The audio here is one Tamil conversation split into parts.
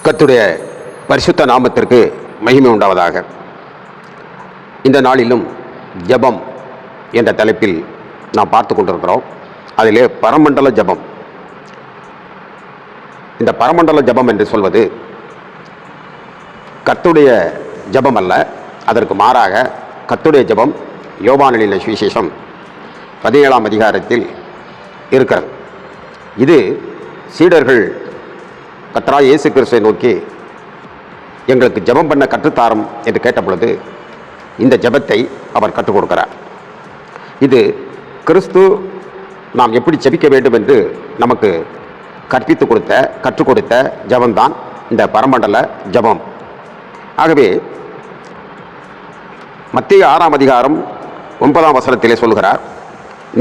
கர்த்தருடைய பரிசுத்த நாமத்திற்கு மகிமை உண்டாவதாக. இந்த நாளிலும் ஜெபம் என்ற தலைப்பில் நாம் பார்த்து கொண்டிருக்கிறோம். அதிலே பரமண்டல ஜெபம். இந்த பரமண்டல ஜெபம் என்று சொல்வது கர்த்தருடைய ஜெபம் அல்ல, அதற்கு மாறாக கர்த்தருடைய ஜெபம் யோவானின் சுவிசேஷம் 17ஆம் அதிகாரத்தில் இருக்கிறது. இது சீடர்கள் கர்த்தராகிய இயேசு கிறிஸ்துவை நோக்கி எங்களுக்கு ஜெபம் பண்ண கற்றுத்தாரும் என்று கேட்ட பொழுது இந்த ஜெபத்தை அவர் கற்றுக் கொடுக்கிறார். இது கிறிஸ்து நாம் எப்படி ஜெபிக்க வேண்டும் என்று நமக்கு கற்றுக் கொடுத்த ஜெபம்தான் இந்த பரமண்டல ஜெபம். ஆகவே மத்தேயு 6ஆம் அதிகாரம் 9ஆம் வசனத்திலே சொல்கிறார்,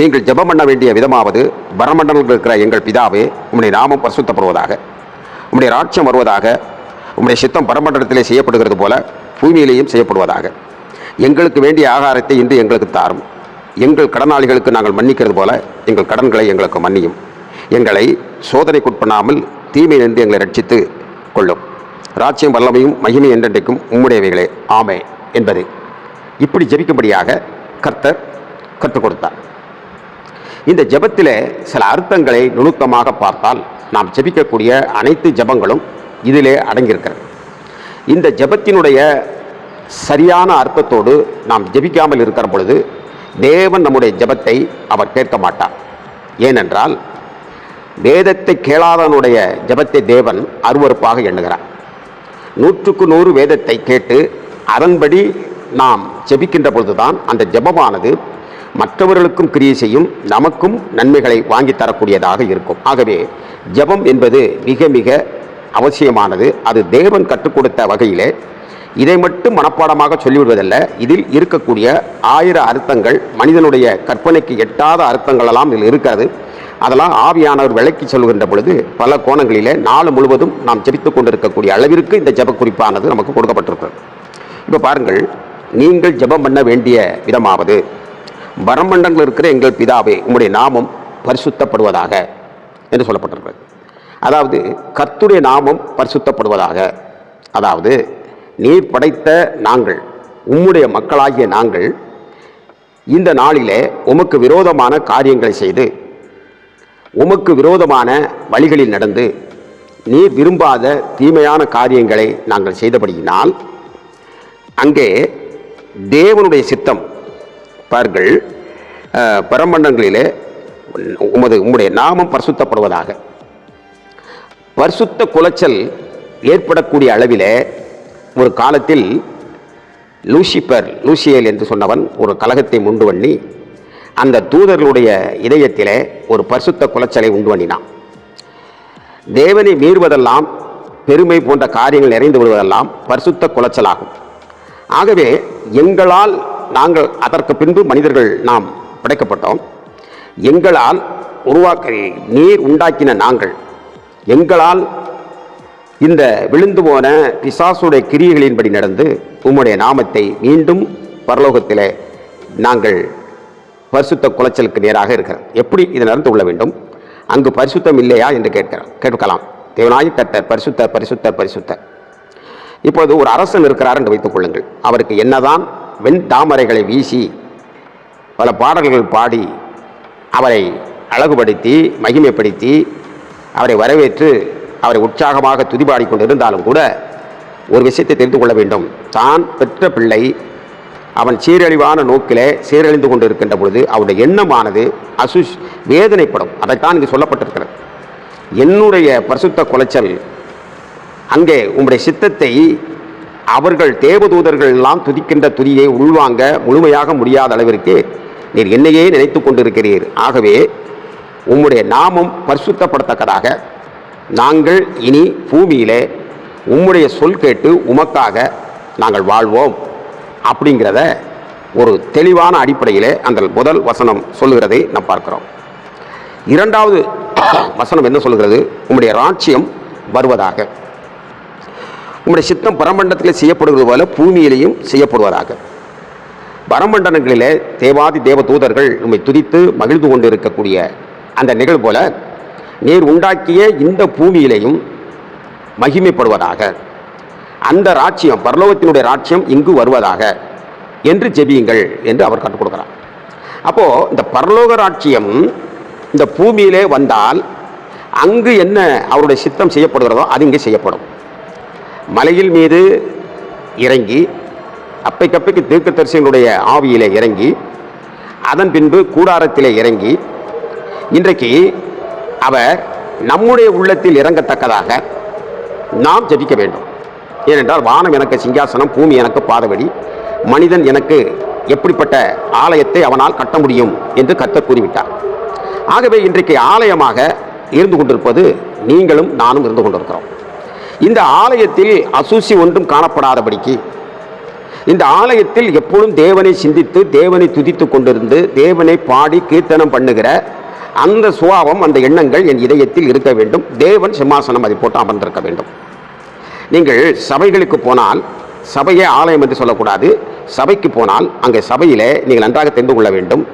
நீங்கள் ஜெபம் பண்ண வேண்டிய விதமாவது, பரமண்டலத்தில் இருக்கிற எங்கள் பிதாவே, உம்முடைய நாமம் பரிசுத்தப்படுவதாக, உம்முடைய ராட்சியம் வருவதாக, உம்முடைய சித்தம் பரமண்டலத்திலே செய்யப்படுகிறது போல பூமியிலேயும் செய்யப்படுவதாக. எங்களுக்கு வேண்டிய ஆகாரத்தை இன்று எங்களுக்கு தாரும். எங்கள் கடனாளிகளுக்கு நாங்கள் மன்னிக்கிறது போல எங்கள் கடன்களை எங்களுக்கு மன்னியும். எங்களை சோதனைக்குட்பண்ணாமல் தீமை நின்று எங்களை ரட்சித்து கொள்ளும். ராட்சியம் வல்லமையும் மகிமை என்றென்றைக்கும் உம்முடையவைகளே, ஆமே என்பது. இப்படி ஜெபிக்கும்படியாக கர்த்தர் கற்றுக் கொடுத்தார். இந்த ஜெபத்திலே சில அர்த்தங்களை நுணுக்கமாக பார்த்தால் நாம் ஜெபிக்கக்கூடிய அனைத்து ஜெபங்களும் இதிலே அடங்கியிருக்கிறது. இந்த ஜெபத்தினுடைய சரியான அர்த்தத்தோடு நாம் ஜெபிக்காமல் இருக்கிற பொழுது தேவன் நம்முடைய ஜெபத்தை அவர் கேட்க மாட்டார். ஏனென்றால் வேதத்தை கேளாதவனுடைய ஜெபத்தை தேவன் அருவருப்பாக எண்ணுகிறார். 100க்கு 100 வேதத்தை கேட்டு அதன்படி நாம் ஜெபிக்கின்ற பொழுதுதான் அந்த ஜெபமானது மற்றவர்களுக்கும் கிரியை செய்யும், நமக்கும் நன்மைகளை வாங்கி தரக்கூடியதாக இருக்கும். ஆகவே ஜெபம் என்பது மிக மிக அவசியமானது. அது தேவன் கற்றுக் கொடுத்த வகையிலே இதை மட்டும் மனப்பாடமாக சொல்லிவிடுவதல்ல, இதில் இருக்கக்கூடிய 1000 அர்த்தங்கள், மனிதனுடைய கற்பனைக்கு எட்டாத அர்த்தங்களெல்லாம் இதில் இருக்கிறது. அதெல்லாம் ஆவியானவர் விளக்கி சொல்கின்ற பொழுது பல கோணங்களிலே நாள் முழுவதும் நாம் ஜெபித்து கொண்டிருக்கக்கூடிய அளவிற்கு இந்த ஜெப குறிப்பானது நமக்கு கொடுக்கப்பட்டிருக்கிறது. இப்போ பாருங்கள், நீங்கள் ஜெபம் பண்ண வேண்டிய விதமாவது, பரமண்டலத்தில் இருக்கிற எங்கள் பிதாவே, உம்முடைய நாமம் பரிசுத்தப்படுவதாக என்று சொல்லப்பட்டிருக்கிறது. அதாவது கர்த்தருடைய நாமம் பரிசுத்தப்படுவதாக. அதாவது நீர் படைத்த நாங்கள், உம்முடைய மக்களாகிய நாங்கள் இந்த நாளிலே உமக்கு விரோதமான காரியங்களை செய்து, உமக்கு விரோதமான வழிகளில் நடந்து, நீர் விரும்பாத தீமையான காரியங்களை நாங்கள் செய்தபடியினால் அங்கே தேவனுடைய சித்தம் பார்கள் பரமண்டங்களிலே உம்முடைய நாமம் பரிசுத்தப்படுவதாக. பரிசுத்த குலைச்சல் ஏற்படக்கூடிய அளவிலே ஒரு காலத்தில் லூசியேல் என்று சொன்னவன் ஒரு கலகத்தை உண்டு பண்ணி அந்த தூதர்களுடைய இதயத்திலே ஒரு பரிசுத்த குலைச்சலை உண்டு பண்ணினான். தேவனை மீறுவதெல்லாம், பெருமை போன்ற காரியங்கள் நிறைந்து விடுவதெல்லாம் பரிசுத்த குலைச்சலாகும். ஆகவே எங்களால், நாங்கள் அதற்கு பின்பு மனிதர்கள் நாம் படைக்கப்பட்டோம், எங்களால் நீர் உண்டாக்கின நாங்கள், எங்களால் இந்த விழுந்து போன பிசாசுடைய கிரியைகளின்படி நடந்து உம்முடைய நாமத்தை மீண்டும் பரலோகத்திலே நாங்கள் பரிசுத்த குலைச்சலுக்கு நேராக இருக்கிறோம். எப்படி இது நடந்து கொள்ள வேண்டும்? அங்கு பரிசுத்தம் இல்லையா என்று கேட்கலாம். தேவனாய் கர்த்தர் பரிசுத்தர் பரிசுத்தர் பரிசுத்தர். இப்போது ஒரு அரசன் இருக்கிறார் என்று வைத்துக் கொள்ளுங்கள். அவருக்கு என்னதான் வெண் தாமரைகளை வீசி பல பாடல்கள் பாடி அவரை அழகுபடுத்தி மகிமைப்படுத்தி அவரை வரவேற்று அவரை உற்சாகமாக துதிபாடி கொண்டு இருந்தாலும் கூட ஒரு விஷயத்தை தெரிந்து கொள்ள வேண்டும். தான் பெற்ற பிள்ளை அவன் சீரழிவான நோக்கிலே சீரழிந்து கொண்டு இருக்கின்ற பொழுது அவருடைய எண்ணமானது வேதனைப்படும். அதைத்தான் இங்கு சொல்லப்பட்டிருக்கிறது. என்னுடைய பரிசுத்த குலைச்சல், அங்கே உம்முடைய சித்தத்தை அவர்கள் தேவதூதர்கள் எல்லாம் துதிக்கின்ற துதியை உள்வாங்க முழுமையாக முடியாத அளவிற்கு நீர் என்னையே நினைத்து கொண்டிருக்கிறீர். ஆகவே உம்முடைய நாமம் பரிசுத்தப்படத்தக்கதாக நாங்கள் இனி பூமியிலே உம்முடைய சொல் கேட்டு உமக்காக நாங்கள் வாழ்வோம் அப்படிங்கிறத ஒரு தெளிவான அடிப்படையிலே அந்த முதல் வசனம் சொல்லுகிறதை நாம் பார்க்கிறோம். இரண்டாவது வசனம் என்ன சொல்கிறது? உம்முடைய ராட்சியம் வருவதாக, உம்முடைய சித்தம் பரமண்டலத்திலே செய்யப்படுவது போல பூமியிலேயும் செய்யப்படுவதாக. பரமண்டலங்களிலே தேவாதி தேவ தூதர்கள் உம்மை துதித்து மகிழ்ந்து கொண்டு இருக்கக்கூடிய அந்த நிகழ்வு போல நீர் உண்டாக்கிய இந்த பூமியிலேயும் மகிமைப்படுவதாக, அந்த ராட்சியம் பரலோகத்தினுடைய ராட்சியம் இங்கு வருவதாக என்று ஜெபியுங்கள் என்று அவர் கற்றுக் கொடுக்கிறார். அப்போது இந்த பரலோக ராட்சியம் இந்த பூமியிலே வந்தால் அங்கு என்ன அவருடைய சித்தம் செய்யப்படுகிறதோ அது இங்கே செய்யப்படும். மலையில் மீது இறங்கி அப்பைக்கப்பைக்கு தீர்க்கதரிசிகளுடைய ஆவியிலே இறங்கி அதன் பின்பு கூடாரத்திலே இறங்கி இன்றைக்கு அவர் நம்முடைய உள்ளத்தில் இறங்கத்தக்கதாக நாம் ஜெபிக்க வேண்டும். ஏனென்றால் வானம் எனக்கு சிங்காசனம், பூமி எனக்கு பாதவடி, மனிதன் எனக்கு எப்படிப்பட்ட ஆலயத்தை அவனால் கட்ட முடியும் என்று கர்த்தர் கூறிவிட்டார். ஆகவே இன்றைக்கு ஆலயமாக இருந்து கொண்டிருப்பது நீங்களும் நானும் இருந்து கொண்டிருக்கிறோம். இந்த ஆலயத்தில் அசூசி ஒன்றும் காணப்படாதபடிக்கு, இந்த ஆலயத்தில் எப்பொழுதும் தேவனை சிந்தித்து தேவனை துதித்து கொண்டிருந்து தேவனை பாடி கீர்த்தனம் பண்ணுகிற அந்த சுபாவம், அந்த எண்ணங்கள் என் இதயத்தில் இருக்க வேண்டும். தேவன் சிம்மாசனம் அதை போட்டு அமர்ந்திருக்க வேண்டும். நீங்கள் சபைகளுக்கு போனால், சபையே ஆலயம் என்று சொல்லக்கூடாது, சபைக்கு போனால் அங்கே சபையிலே நீங்கள் நன்றாக தெரிந்து கொள்ள வேண்டும்,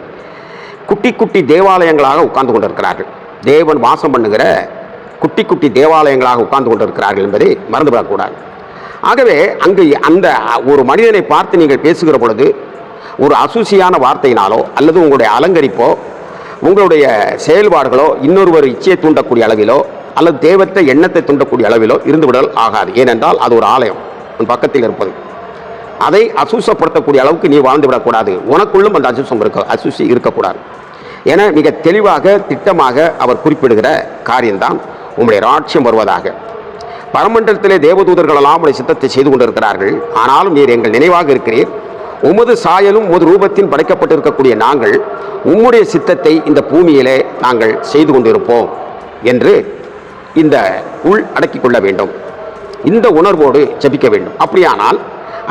குட்டி குட்டி தேவாலயங்களாக உட்கார்ந்து கொண்டிருக்கிறார்கள். தேவன் வாசம் பண்ணுகிற குட்டி குட்டி தேவாலயங்களாக உட்கார்ந்து கொண்டிருக்கிறார்கள் என்பதை மறந்துவிடக்கூடாது. ஆகவே அங்கு அந்த ஒரு மனிதனை பார்த்து நீங்கள் பேசுகிற பொழுது ஒரு அசூசியான வார்த்தையினாலோ அல்லது உங்களுடைய அலங்கரிப்போ உங்களுடைய செயல்பாடுகளோ இன்னொருவர் இச்சையை தூண்டக்கூடிய அளவிலோ அல்லது தேவத்தை எண்ணத்தை தூண்டக்கூடிய அளவிலோ இருந்துவிடல் ஆகாது. ஏனென்றால் அது ஒரு ஆலயம் உன் பக்கத்தில் இருப்பது. அதை அசூசப்படுத்தக்கூடிய அளவுக்கு நீ வாழ்ந்து விடக்கூடாது. உனக்குள்ளும் அந்த அசூசி இருக்கக்கூடாது என மிக தெளிவாக திட்டமாக அவர் குறிப்பிடுகிற காரியம்தான் உங்களுடைய ராட்சியம் வருவதாக. பரமண்டலத்திலே தேவதூதர்கள் எல்லாம் உடைய சித்தத்தை செய்து கொண்டிருக்கிறார்கள். ஆனாலும் நீர் எங்கள் நினைவாக இருக்கிறீர். உமது சாயலும் உமது ரூபத்தின் படைக்கப்பட்டிருக்கக்கூடிய நாங்கள் உம்முடைய சித்தத்தை இந்த பூமியிலே நாங்கள் செய்து கொண்டிருப்போம் என்று இந்த உள் அடக்கிக் கொள்ள வேண்டும். இந்த உணர்வோடு ஜெபிக்க வேண்டும். அப்படியானால்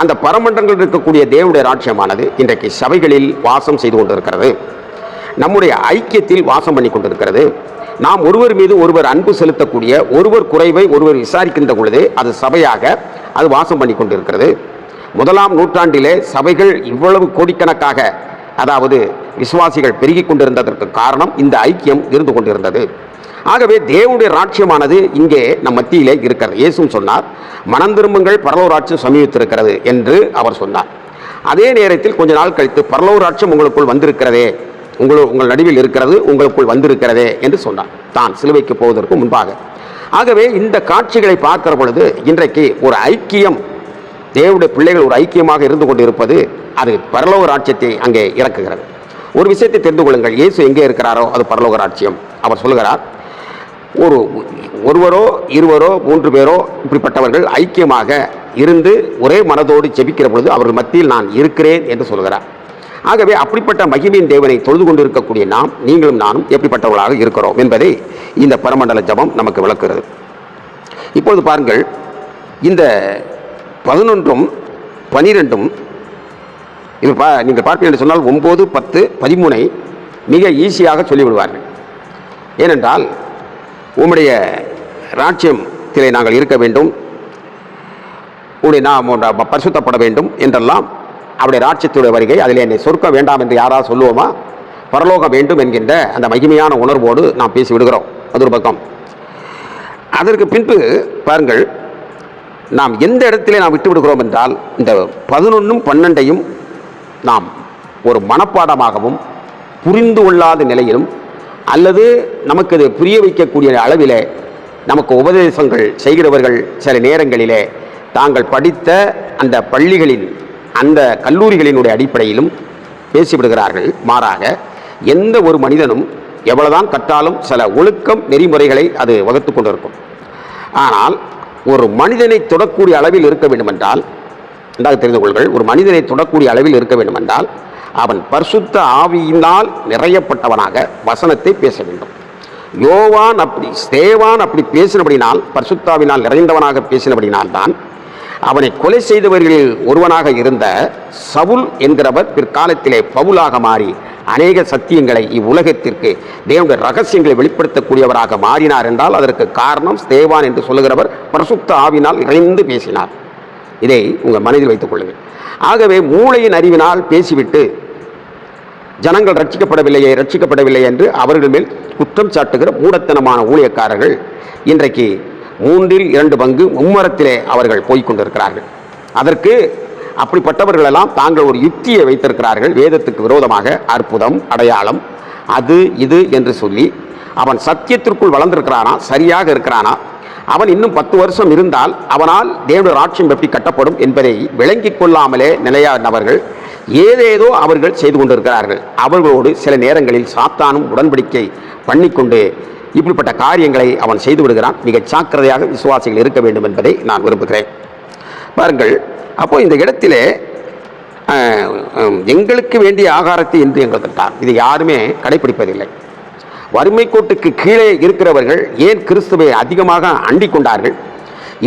அந்த பரமண்டலங்கள் இருக்கக்கூடிய தேவனுடைய ராட்சியமானது இன்றைக்கு சபைகளில் வாசம் செய்து கொண்டிருக்கிறது. நம்முடைய ஐக்கியத்தில் வாசம் பண்ணி கொண்டிருக்கிறது. நாம் ஒருவர் மீது ஒருவர் அன்பு செலுத்தக்கூடிய, ஒருவர் குறைவை ஒருவர் விசாரிக்கின்ற பொழுது அது சபையாக அது வாசம் பண்ணி கொண்டிருக்கிறது. 1ஆம் நூற்றாண்டிலே சபைகள் இவ்வளவு கோடிக்கணக்காக, அதாவது விசுவாசிகள் பெருகி கொண்டிருந்ததற்கு காரணம் இந்த ஐக்கியம் இருந்து கொண்டிருந்தது. ஆகவே தேவனுடைய ராட்சியமானது இங்கே நம் மத்தியிலே இருக்கிறது. இயேசுவும் சொன்னார், மனம் திரும்புங்கள், பரலோக ராட்சியம் சமீபித்திருக்கிறது என்று அவர் சொன்னார். அதே நேரத்தில் கொஞ்ச நாள் கழித்து பரலோக ராட்சியம் உங்களுக்குள் வந்திருக்கிறதே, உங்கள் நடுவில் இருக்கிறது, உங்களுக்குள் வந்திருக்கிறதே என்று சொன்னார், தான் சிலுவைக்கு போவதற்கு முன்பாக. ஆகவே இந்த காட்சிகளை பார்க்கிற பொழுது இன்றைக்கு ஒரு ஐக்கியம், தேவனுடைய பிள்ளைகள் ஒரு ஐக்கியமாக இருந்து கொண்டிருப்பது அது பரலோக ராட்சியத்தை அங்கே இறக்குகிறது. ஒரு விஷயத்தை தெரிந்து கொள்ளுங்கள், இயேசு எங்கே இருக்கிறாரோ அது பரலோக ராட்சியம். அவர் சொல்லுகிறார், ஒருவரோ 2 3 பேரோ இப்படிப்பட்டவர்கள் ஐக்கியமாக இருந்து ஒரே மனதோடு ஜெபிக்கிற பொழுது அவர்கள் மத்தியில் நான் இருக்கிறேன் என்று சொல்கிறார். ஆகவே அப்படிப்பட்ட மகிமையின் தேவனை தொழுது கொண்டிருக்கக்கூடிய நாம், நீங்களும் நானும் எப்படிப்பட்டவர்களாக இருக்கிறோம் என்பதை இந்த பரமண்டல ஜபம் நமக்கு விளக்குகிறது. இப்பொழுது பாருங்கள், இந்த 11ம் 12ம் நீங்கள் பார்ப்பீர்கள் என்று சொன்னால் 9, 10, 13 மிக ஈஸியாக சொல்லிவிடுவார்கள். ஏனென்றால் உம்முடைய ராட்சியத்திலே நாங்கள் இருக்க வேண்டும், உடைய நாம் பரிசுத்தப்பட வேண்டும் என்றெல்லாம் அவருடைய ராட்சியத்துடைய வருகை, அதில் என்னை சொர்க்க வேண்டாம் என்று யாராவது சொல்லுவோமா? பரலோகம் வேண்டும் என்கின்ற அந்த மகிமையான உணர்வோடு நாம் பேசி விடுகிறோம். அது ஒரு பக்கம். அதற்கு பின்பு பாருங்கள், நாம் எந்த இடத்திலே நாம் விட்டு விடுகிறோம் என்றால் இந்த 11ம் 12ஐயும் நாம் ஒரு மனப்பாடமாகவும் புரிந்து கொள்ளாத நிலையிலும் அல்லது நமக்கு அது புரிய வைக்கக்கூடிய அளவிலே நமக்கு உபதேசங்கள் செய்கிறவர்கள் சில நேரங்களிலே தாங்கள் படித்த அந்த பள்ளிகளின் அந்த கல்லூரிகளினுடைய அடிப்படையிலும் பேசிவிடுகிறார்கள். மாறாக எந்த ஒரு மனிதனும் எவ்வளவுதான் கற்றாலும் சில ஒழுக்கம் நெறிமுறைகளை அது வகுத்து கொண்டிருக்கும். ஆனால் ஒரு மனிதனை தொடக்கூடிய அளவில் இருக்க வேண்டுமென்றால், நன்றாக தெரிந்து கொள்கள், ஒரு மனிதனை தொடக்கூடிய அளவில் இருக்க வேண்டுமென்றால் அவன் பரிசுத்த ஆவியினால் நிறையப்பட்டவனாக வசனத்தை பேச வேண்டும். யோவான் அப்படி, ஸ்தேவான் அப்படி பேசினபடினால், பரிசுத்தாவினால் நிறைந்தவனாக பேசினபடினால்தான் அவனை கொலை செய்தவர்களில் ஒருவனாக இருந்த சவுல் என்கிறவர் பிற்காலத்திலே பவுலாக மாறி அநேக சத்தியங்களை இவ்வுலகத்திற்கு தேவனுடைய ரகசியங்களை வெளிப்படுத்தக்கூடியவராக மாறினார் என்றால் அதற்கு காரணம் ஸ்தேவான் என்று சொல்லுகிறவர் பரிசுத்த ஆவினால் நிறைந்து பேசினார். இதை உங்கள் மனதில் வைத்துக் கொள்ளுங்கள். ஆகவே மூளையின் அறிவினால் பேசிவிட்டு ஜனங்கள் ரட்சிக்கப்படவில்லை என்று அவர்கள் மேல் குற்றம் சாட்டுகிற மூடத்தனமான ஊழியக்காரர்கள் இன்றைக்கு 2/3 மும்மரத்திலே அவர்கள் போய்கொண்டிருக்கிறார்கள். அதற்கு அப்படிப்பட்டவர்களெல்லாம் தாங்கள் ஒரு யுக்தியை வைத்திருக்கிறார்கள். வேதத்துக்கு விரோதமாக அற்புதம், அடையாளம், அது இது என்று சொல்லி அவன் சத்தியத்திற்குள் வளர்ந்திருக்கிறானா, சரியாக இருக்கிறானா, அவன் இன்னும் 10 வருஷம் இருந்தால் அவனால் தேவனுடைய ராஜ்யம் எப்படி கட்டப்படும் என்பதை விளங்கிக் கொள்ளாமலே நிலையானவர்கள் ஏதேதோ அவர்கள் செய்து கொண்டிருக்கிறார்கள். அவர்களோடு சில நேரங்களில் சாத்தானும் உடன்படிக்கை பண்ணிக்கொண்டு இப்படிப்பட்ட காரியங்களை அவன் செய்து விடுகிறான். மிக ஜாக்கிரதையாக விசுவாசிகள் இருக்க வேண்டும் என்பதை நான் விரும்புகிறேன். பாருங்கள், அப்போ இந்த இடத்திலே எங்களுக்கு வேண்டிய ஆகாரத்தை என்று எங்களுக்கு தந்தார். இது யாருமே கடைபிடிப்பதில்லை. வறுமை கோட்டுக்கு கீழே இருக்கிறவர்கள் ஏன் கிறிஸ்துவை அதிகமாக அண்டிக் கொண்டார்கள்?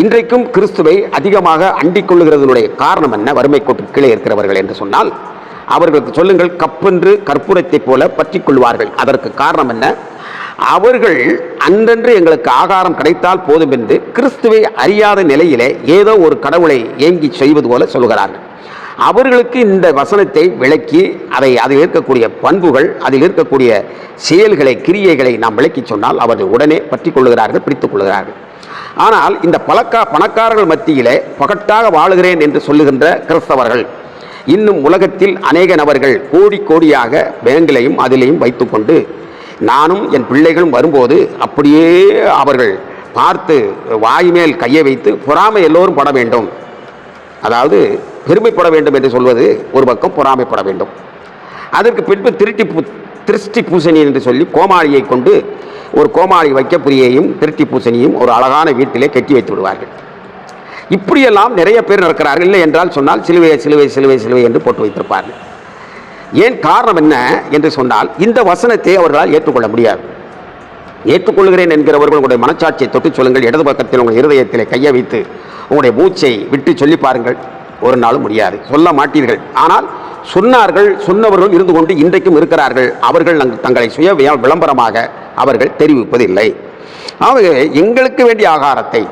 இன்றைக்கும் கிறிஸ்துவை அதிகமாக அண்டிக் கொள்ளுகிறதனுடைய காரணம் என்ன? வறுமை கோட்டுக்கு கீழே இருக்கிறவர்கள் என்று சொன்னால் அவர்களுக்கு சொல்லுங்கள், கப்பென்று கற்பூரத்தை போல பற்றி கொள்வார்கள். அதற்கு காரணம் என்ன? அவர்கள் அன்றன்று எங்களுக்கு ஆகாரம் கிடைத்தால் போதும் என்று கிறிஸ்துவை அறியாத நிலையிலே ஏதோ ஒரு கடவுளை ஏங்கி செய்வது போல சொல்கிறார்கள். அவர்களுக்கு இந்த வசனத்தை விளக்கி அதில் இருக்கக்கூடிய பண்புகள், அதில் இருக்கக்கூடிய செயல்களை, கிரியைகளை நாம் விளக்கி சொன்னால் அவர்கள் உடனே பற்றி கொள்ளுகிறார்கள், பிடித்துக் கொள்கிறார்கள். ஆனால் இந்த பணக்காரர்கள் மத்தியிலே பகட்டாக வாழுகிறேன் என்று சொல்லுகின்ற கிறிஸ்தவர்கள் இன்னும் உலகத்தில் அநேக நபர்கள் கோடி கோடியாக பேங்கிலையும் அதிலையும் வைத்துக்கொண்டு நானும் என் பிள்ளைகளும் வரும்போது அப்படியே அவர்கள் பார்த்து வாய் மேல் கையை வைத்து பொறாமை எல்லோரும் பட வேண்டும், அதாவது பெருமைப்பட வேண்டும் என்று சொல்வது ஒரு பக்கம், பொறாமைப்பட வேண்டும். அதற்கு பின்பு திருஷ்டி பூசணி என்று சொல்லி கோமாளியை கொண்டு ஒரு கோமாளி வைக்கப்புரியையும் திருஷ்டி பூசணியும் ஒரு அழகான வீட்டிலே கட்டி வைத்து விடுவார்கள். இப்படியெல்லாம் நிறைய பேர் நடக்கிறார்கள். இல்லை என்றால் சொன்னால் சிலுவை சிலுவை சிலுவை சிலுவை என்று போட்டு வைத்திருப்பார்கள். ஏன் காரணம் என்ன என்று சொன்னால் இந்த வசனத்தை அவர்களால் ஏற்றுக்கொள்ள முடியாது. ஏற்றுக்கொள்கிறேன் என்கிறவர்கள் உங்களுடைய மனச்சாட்சியை தொட்டு சொல்லுங்கள். இடது பக்கத்தில் உங்கள் இருதயத்திலே கையை வைத்து உங்களுடைய மூச்சை விட்டு சொல்லி பாருங்கள். ஒரு நாளும் முடியாது, சொல்ல மாட்டீர்கள். ஆனால் சொன்னார்கள், சொன்னவர்கள் இருந்து கொண்டு இன்றைக்கும் இருக்கிறார்கள். அவர்கள் தங்களை சுய விளம்பரமாக அவர்கள் தெரிவிப்பதில்லை. ஆகவே எங்களுக்கு வேண்டிய ஆகாரத்தை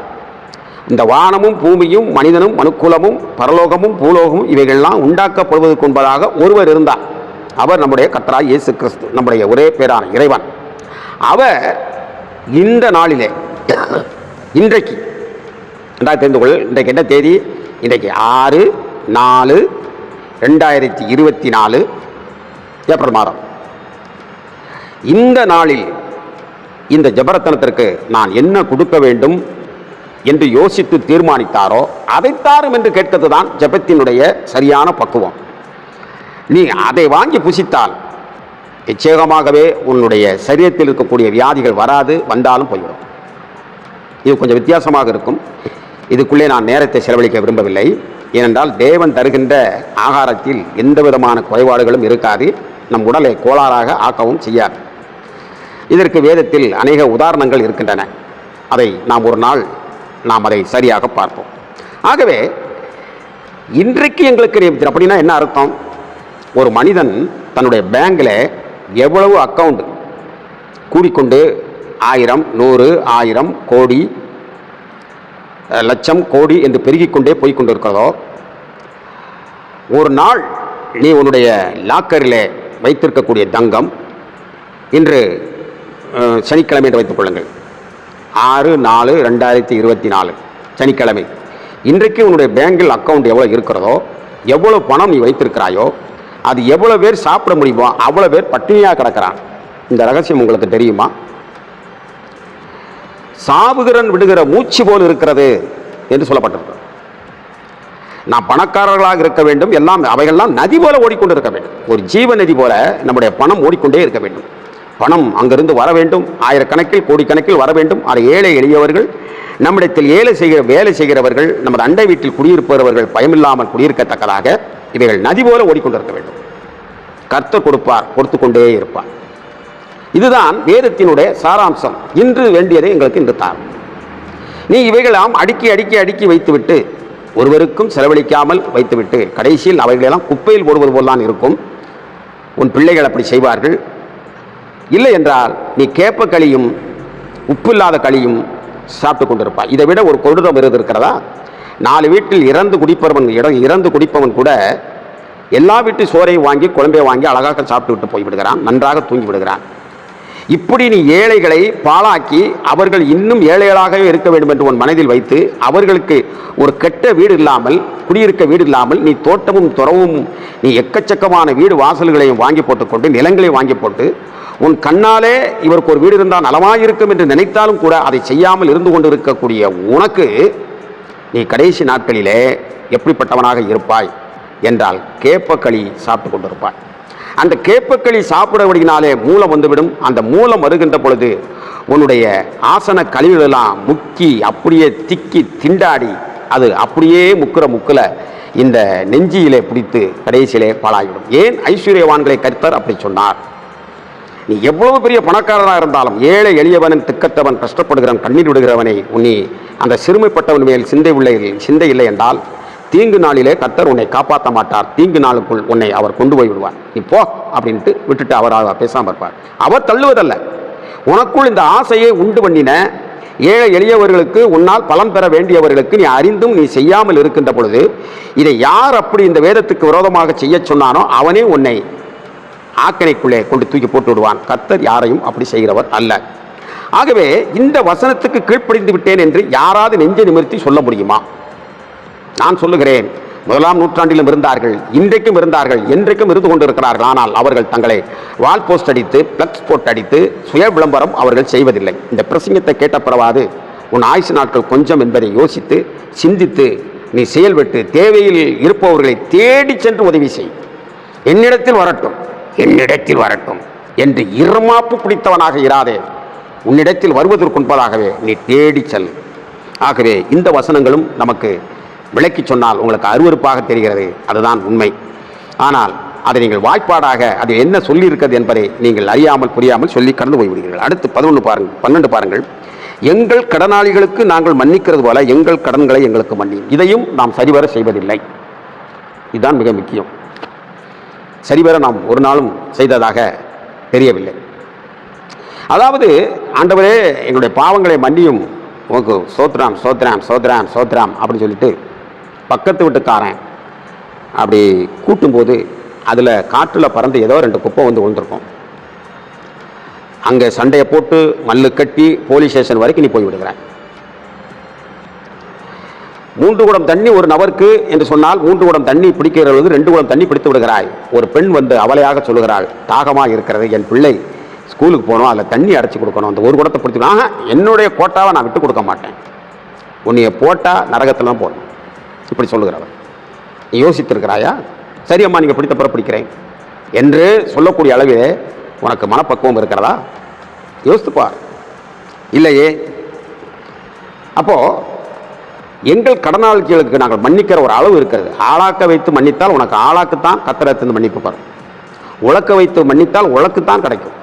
இந்த வானமும் பூமியும் மனிதனும் மனுக்குலமும் பரலோகமும் பூலோகமும் இவைகள்லாம் உண்டாக்கப்படுவதற்கு என்பதாக ஒருவர் இருந்தார். அவர் நம்முடைய கர்த்தராகிய இயேசு கிறிஸ்து, நம்முடைய ஒரே பேரான இறைவன். அவர் இந்த நாளிலே இன்றைக்கு தெரிந்து கொள், இன்றைக்கு என்ன தேதி? இன்றைக்கு 6/4/2024 ஏப்ரல் மாதம். இந்த நாளில் இந்த ஜெபரத்தனத்திற்கு நான் என்ன கொடுக்க வேண்டும் என்று யோசித்து தீர்மானித்தாரோ அதைத்தாரும் என்று கேட்கிறது தான் ஜெபத்தினுடைய சரியான பக்குவம். நீ அதை வாங்கி புசித்தால் நிச்சயமாகவே உன்னுடைய சரீரத்தில் இருக்கக்கூடிய வியாதிகள் வராது, வந்தாலும் போய்விடும். இது கொஞ்சம் வித்தியாசமாக இருக்கும். இதுக்குள்ளே நான் நேரத்தை செலவழிக்க விரும்பவில்லை. ஏனென்றால் தேவன் தருகின்ற ஆகாரத்தில் எந்த விதமான குறைபாடுகளும் இருக்காது, நம் உடலை கோளாறாக ஆக்கவும் செய்யாது. இதற்கு வேதத்தில் அநேக உதாரணங்கள் இருக்கின்றன. அதை நாம் ஒரு நாள் அதை சரியாக பார்ப்போம். ஆகவே இன்றைக்கு எங்களுக்கு நியமித்தார். அப்படின்னா என்ன அர்த்தம்? ஒரு மனிதன் தன்னுடைய பேங்கில் எவ்வளவு அக்கவுண்ட் கூடிக்கொண்டு 1000, 100, 1000, கோடி, லட்சம், கோடி என்று பெருகிக்கொண்டே போய்கொண்டிருக்கிறதோ, ஒரு நாள் நீ உன்னுடைய லாக்கரில் வைத்திருக்கக்கூடிய தங்கம் இன்று சனிக்கிழமை என்று வைத்துக் கொள்ளுங்கள், 6/4/2024 சனிக்கிழமை. இன்றைக்கு உன்னுடைய பேங்கில் அக்கவுண்ட் எவ்வளோ இருக்கிறதோ, எவ்வளோ பணம் நீ வைத்திருக்கிறாயோ, அது எவ்வளோ பேர் சாப்பிட முடியுமோ அவ்வளோ பேர் பட்டினியாக கிடக்கிறான். இந்த ரகசியம் உங்களுக்கு தெரியுமா? சாவுகிறன் விடுகிற மூச்சு போல் இருக்கிறது என்று சொல்லப்பட்டிருக்கிறது. நாம் பணக்காரர்களாக இருக்க வேண்டும், எல்லாம் அவைகள்லாம் நதி போல ஓடிக்கொண்டு இருக்க வேண்டும். ஒரு ஜீவ நதி போல நம்முடைய பணம் ஓடிக்கொண்டே இருக்க வேண்டும். பணம் அங்கிருந்து வர வேண்டும், ஆயிரக்கணக்கில் கோடிக்கணக்கில் வர வேண்டும். அதை ஏழை எளியவர்கள், நம்மிடத்தில் வேலை செய்கிறவர்கள், நமது அண்டை வீட்டில் குடியிருப்பவர்கள் பயமில்லாமல் குடியிருக்கத்தக்கதாக இவைகள் நதி போல ஓடிக்கொண்டிருக்க வேண்டும். கர்த்தர் கொடுப்பார், கொடுத்து கொண்டே இருப்பார். இதுதான் வேதத்தினுடைய சாராம்சம். இன்று வேண்டியதை எங்களுக்கு இன்று தார். நீ இவைகளாம் அடுக்கி அடுக்கி அடுக்கி வைத்துவிட்டு, ஒருவருக்கும் செலவழிக்காமல் வைத்துவிட்டு கடைசியில் அவைகளெல்லாம் குப்பையில் போடுவது போல்தான் இருக்கும். உன் பிள்ளைகள் அப்படி செய்வார்கள். இல்லை என்றால் நீ கேப்ப களியும் உப்பில்லாத களியும் சாப்பிட்டு கொண்டிருப்பாய். இதை விட ஒரு கொடூரம் இருக்கிறதா? 4 வீட்டில் இறந்து குடிப்பவன் கூட எல்லா வீட்டு சோறையும் வாங்கி குழம்பை வாங்கி அழகாக சாப்பிட்டு விட்டு போய்விடுகிறான், நன்றாக தூங்கி விடுகிறான். இப்படி நீ ஏழைகளை பாழாக்கி அவர்கள் இன்னும் ஏழைகளாகவே இருக்க வேண்டும் என்று உன் மனதில் வைத்து அவர்களுக்கு ஒரு கெட்ட வீடு இல்லாமல், குடியிருக்க வீடு இல்லாமல், நீ தோட்டமும் துறவும் நீ எக்கச்சக்கமான வீடு வாசல்களையும் வாங்கி போட்டுக்கொண்டு, நிலங்களையும் வாங்கி போட்டு, உன் கண்ணாலே இவருக்கு ஒரு வீடு இருந்தால் நலமாயிருக்கும் என்று நினைத்தாலும் கூட அதை செய்யாமல் இருந்து கொண்டு இருக்கக்கூடிய உனக்கு நீ கடைசி நாட்களிலே எப்படிப்பட்டவனாக இருப்பாய் என்றால் கேப்பக்களி சாப்பிட்டு கொண்டிருப்பாய். அந்த கேப்பக்களி சாப்பிடுவதினாலே மூலம் வந்துவிடும். அந்த மூலம் வருகின்ற பொழுது உன்னுடைய ஆசன கழிவுகளெல்லாம் முக்கி அப்படியே திக்கி திண்டாடி அது அப்படியே முக்கில் இந்த நெஞ்சியிலே பிடித்து கடைசியிலே பாழாகிவிடும். ஏன் ஐஸ்வர்யவான்களை கர்த்தர் அப்படி சொன்னார்? நீ எவ்வளவு பெரிய பணக்காரனாக இருந்தாலும் ஏழை எளியவன், திக்கற்றவன், கஷ்டப்படுகிறவன், கண்ணீர் விடுகிறவனை உன்னை அந்த சிறுமைப்பட்டவன் மேல் சிந்தை இல்லை என்றால் தீங்கு நாளிலே கர்த்தர் உன்னை காப்பாற்ற மாட்டார். தீங்கு நாளுக்குள் உன்னை அவர் கொண்டு போய் விடுவார். நீ போ அப்படின்ட்டு விட்டுட்டு அவர் பேசாமல் இருப்பார். அவர் தள்ளுவதல்ல, உனக்குள் இந்த ஆசையை உண்டு பண்ணின ஏழை எளியவர்களுக்கு, உன்னால் பலன் பெற வேண்டியவர்களுக்கு நீ அறிந்தும் நீ செய்யாமல் இருக்கின்ற பொழுது இதை யார் அப்படி இந்த வேதத்துக்கு விரோதமாக செய்ய சொன்னானோ அவனே உன்னை ஆக்கணைக்குள்ளே கொண்டு தூக்கி போட்டு விடுவான். கர்த்தர் யாரையும் அப்படி செய்கிறவர் அல்ல. ஆகவே இந்த வசனத்துக்கு கீழ்ப்படிந்து விட்டேன் என்று யாராவது நெஞ்சை நிமிர்த்தி சொல்ல முடியுமா? நான் சொல்லுகிறேன், 1ஆம் நூற்றாண்டிலும் இருந்தார்கள், இன்றைக்கும் இருந்தார்கள், என்றைக்கும் இருந்து கொண்டிருக்கிறார்கள். ஆனால் அவர்கள் தங்களை வால் போஸ்ட் அடித்து, பிளக்ஸ் போட்டு அடித்து சுய விளம்பரம் அவர்கள் செய்வதில்லை. இந்த பிரசங்கத்தை கேட்டப்படவாது உன் ஆயுசு நாட்கள் கொஞ்சம் என்பதை யோசித்து சிந்தித்து நீ செயல்பட்டு தேவையில் இருப்பவர்களை தேடி சென்று உதவி செய். என்னிடத்தில் வரட்டும், என்னிடத்தில் வரட்டும் என்று இருமாப்பு பிடித்தவனாக இராதே. உன்னிடத்தில் வருவதற்கு முன்பதாகவே நீ தேடி செல். ஆகவே இந்த வசனங்களும் நமக்கு விளக்கி சொன்னால் உங்களுக்கு அருவருப்பாக தெரிகிறது, அதுதான் உண்மை. ஆனால் அதை நீங்கள் வாய்ப்பாடாக அது என்ன சொல்லியிருக்கிறது என்பதை நீங்கள் அறியாமல் புரியாமல் சொல்லி கடந்து போய்விடுகிறீர்கள். அடுத்து 12 பாருங்கள். எங்கள் கடனாளிகளுக்கு நாங்கள் மன்னிக்கிறது போல எங்கள் கடன்களை எங்களுக்கு மன்னியும். இதையும் நாம் சரிவர செய்வதில்லை. இதுதான் மிக முக்கியம். சரிவர நாம் ஒரு நாளும் செய்ததாக தெரியவில்லை. அதாவது ஆண்டவரே எங்களுடைய பாவங்களை மன்னியும், உனக்கு சோத்ராம் சோத்ராம் சோத்ராம் சோத்ராம் அப்படின்னு சொல்லிட்டு பக்கத்து வீட்டுக்காரன் அப்படி கூட்டும்போது அதில் காற்றில் பறந்து ஏதோ 2 குப்பை வந்து விழுந்திருக்கும். அங்கே சண்டையை போட்டு மல்லு கட்டி போலீஸ் ஸ்டேஷன் வரைக்கும் நீ போய் விடுகிறாய். 3 குடம் தண்ணி ஒரு நபருக்கு என்று சொன்னால் 3 குடம் தண்ணி பிடிக்கிறது 2 குடம் தண்ணி பிடித்து விடுகிறாய். ஒரு பெண் வந்து அவளையாக சொல்லுகிறாள், தாகமாக இருக்கிறது, என் பிள்ளை ஸ்கூலுக்கு போகணும், அதில் தண்ணி அடைச்சி கொடுக்கணும், அந்த 1 குடத்தை பிடிச்சிக்கணும். என்னுடைய கோட்டாவை நான் விட்டு கொடுக்க மாட்டேன், உன்னைய போட்டால் நரகத்தில் தான் போடணும், இப்படி சொல்லுகிறவர். நீ யோசித்திருக்கிறாயா? சரி அம்மா, நீங்கள் பிடித்த பிற பிடிக்கிறேன் என்று சொல்லக்கூடிய அளவிலே உனக்கு மனப்பக்குவம் இருக்கிறதா? யோசித்துப்பார். இல்லையே. அப்போது எங்கள் கடனாளிகளுக்கு நாங்கள் மன்னிக்கிற ஒரு அளவு இருக்கிறது. ஆளாக்க வைத்து மன்னித்தால் உனக்கு ஆளாக்குத்தான் கத்திரத்திலிருந்து மன்னிப்பு பெறும். உழக்க வைத்து மன்னித்தால் உழக்குத்தான் கிடைக்கும்.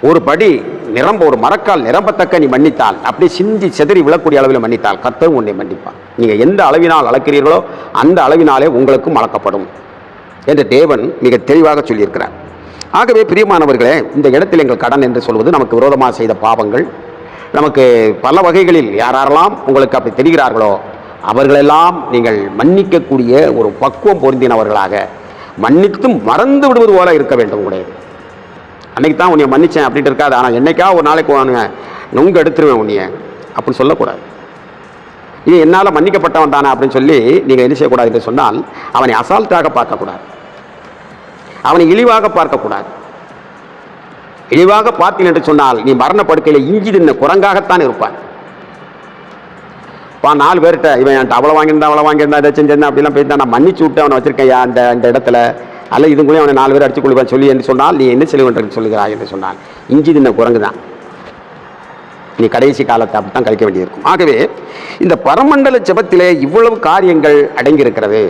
ஒரு படி நிரம்ப, ஒரு மரக்கால் நிரம்பத்தக்க நீ மன்னித்தால், அப்படி சிந்தி செதறி விழக்கூடிய அளவில் மன்னித்தால் கர்த்தர் உன்னை மன்னிப்பார். நீங்கள் எந்த அளவினால் அளக்கிறீர்களோ அந்த அளவினாலே உங்களுக்கும் அளக்கப்படும் என்று தேவன் மிக தெளிவாக சொல்லியிருக்கிறார். ஆகவே பிரியமானவர்களே, இந்த இடத்தில் எங்கள் கடன் என்று சொல்வது நமக்கு விரோதமாக செய்த பாவங்கள், நமக்கு பல வகைகளில் யாரெல்லாம் உங்களுக்கு அப்படி தெரிகிறார்களோ அவர்களெல்லாம் நீங்கள் மன்னிக்கக்கூடிய ஒரு பக்குவம் பொருந்தினவர்களாக, மன்னித்தும் மறந்து விடுவது போல இருக்க வேண்டும். உடையது அன்னைக்கு தான் உன்னை மன்னிச்சேன் அப்படின்ட்டு இருக்காது. ஆனால் என்னைக்கா ஒரு நாளைக்கு நுங்க எடுத்துருவேன் உன்னைய அப்படின்னு சொல்லக்கூடாது. இது என்னால் மன்னிக்கப்பட்டவன் தானே அப்படின்னு சொல்லி நீங்கள் என்ன செய்யக்கூடாது என்று சொன்னால், அவனை அசால்ட்டாக பார்க்கக்கூடாது, அவனை இழிவாக பார்க்கக்கூடாது. இழிவாக பார்த்தீங்க என்று சொன்னால் நீ மரணப்படுக்கையில் இஞ்சி தின்ன குரங்காகத்தான் இருப்பான். 4 பேர்கிட்ட இவன் என்கிட்ட அவ்வளோ வாங்கியிருந்தா இதை செஞ்சேன் அப்படிலாம் போயிட்டு நான் மன்னிச்சு விட்டு அவனை வச்சிருக்கேன் அந்த இடத்துல, அல்ல இதுக்குள்ளேயும் அவனை 4 பேர் அடிச்சு கொடுப்பான் சொல்லி என்று சொன்னால் நீ என்ன செல்வன் சொல்லுகிறாய் என்று சொன்னால் இஞ்சி தின்ன குரங்கு தான். நீ கடைசி காலத்தை அப்படித்தான் கழிக்க வேண்டியிருக்கும். ஆகவே இந்த பரமண்டல ஜெபத்திலே இவ்வளவு காரியங்கள் அடங்கியிருக்கிறது.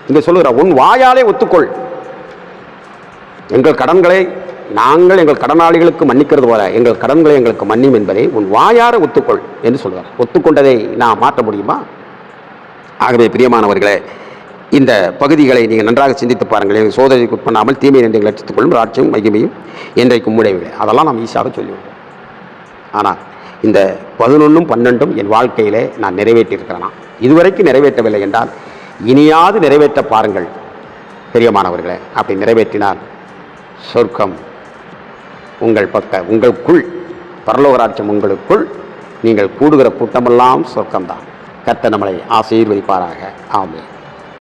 இங்கே சொல்லுகிற உன் வாயாலே ஒத்துக்கொள், எங்கள் கடன்களை நாங்கள் எங்கள் கடனாளிகளுக்கு மன்னிக்கிறது போல எங்கள் கடன்களை எங்களுக்கு மன்னியும் என்பதை உன் வாயார ஒத்துக்கொள் என்று சொல்கிறார். ஒத்துக்கொண்டதை நான் மாற்ற முடியுமா? ஆகவே பிரியமானவர்களே, இந்த பகுதிகளை நீங்கள் நன்றாக சிந்தித்து பாருங்கள். எங்கள் சோதனைக்கு உட்பண்ணாமல் தீமை என்று எங்கள் லட்சித்துக் கொள்ளும் ராட்சியம் மகிமையும் என்றைக்கும் முடியவில்லை. அதெல்லாம் நாம் ஈஸியாக சொல்லுவோம். ஆனால் இந்த 11ம் 12ம் என் வாழ்க்கையிலே நான் நிறைவேற்றியிருக்கிறேனா? இதுவரைக்கும் நிறைவேற்றவில்லை என்றால் இனியாவது நிறைவேற்ற பாருங்கள் பிரியமானவர்களே. அப்படி நிறைவேற்றினால் சொர்க்கம் உங்களுக்குள் பரலோக ராஜ்யம் உங்களுக்குள் நீங்கள் கூடுகிற கூட்டமெல்லாம் சொர்க்கம்தான். கர்த்தர் நம்மளை ஆசீர்வதிப்பாராக. ஆமென்.